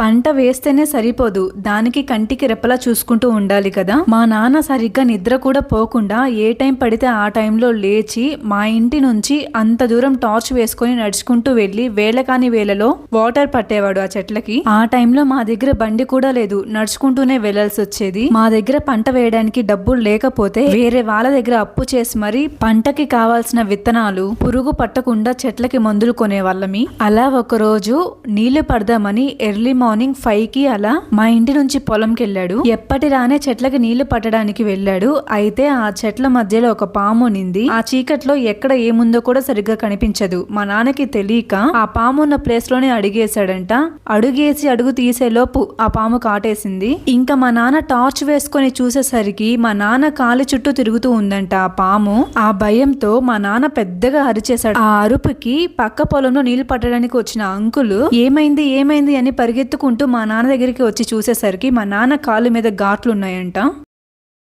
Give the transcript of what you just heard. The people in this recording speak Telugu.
పంట వేస్తేనే సరిపోదు, దానికి కంటికి రెప్పలా చూసుకుంటూ ఉండాలి కదా. మా నాన్న సరిగ్గా నిద్ర కూడా పోకుండా ఏ టైం పడితే ఆ టైంలో లేచి మా ఇంటి నుంచి అంత దూరం టార్చ్ వేసుకొని నడుచుకుంటూ వెళ్లి వేళ కాని వేళలో వాటర్ పట్టేవాడు ఆ చెట్లకి. ఆ టైంలో మా దగ్గర బండి కూడా లేదు, నడుచుకుంటూనే వెళ్లాల్సి వచ్చేది. మా దగ్గర పంట వేయడానికి డబ్బులు లేకపోతే వేరే వాళ్ళ దగ్గర అప్పు చేసి మరి పంటకి కావాల్సిన విత్తనాలు, పురుగు పట్టకుండా చెట్లకి మందులు కొనేవాళ్ళమి. అలా ఒక రోజు నీళ్లు పడదామని ఎర్లీ మార్నింగ్ 5కి అలా మా ఇంటి నుంచి పొలంకి వెళ్ళాడు. ఎప్పటిలానే చెట్లకి నీళ్లు పట్టడానికి వెళ్ళాడు. అయితే ఆ చెట్ల మధ్యలో ఒక పాము ఉన్నింది. ఆ చీకట్లో ఎక్కడ ఏముందో కూడా సరిగ్గా కనిపించదు. మా నాన్నకి తెలియక ఆ పాము ఉన్న ప్లేస్ లోనే అడుగేశాడంట. అడుగేసి అడుగు తీసే లోపు ఆ పాము కాటేసింది. ఇంకా మా నాన్న టార్చ్ వేసుకొని చూసేసరికి మా నాన్న కాలి చుట్టూ తిరుగుతూ ఉందంట ఆ పాము. ఆ భయంతో మా నాన్న పెద్దగా అరిచేశాడు. ఆ అరుపుకి పక్క పొలంలో నీళ్లు పట్టడానికి వచ్చిన అంకులు ఏమైంది ఏమైంది అని పరిగెత్తుకుంటూ మా నాన్న దగ్గరికి వచ్చి చూసేసరికి మా నాన్న కాలు మీద ఘాట్లు ఉన్నాయంట.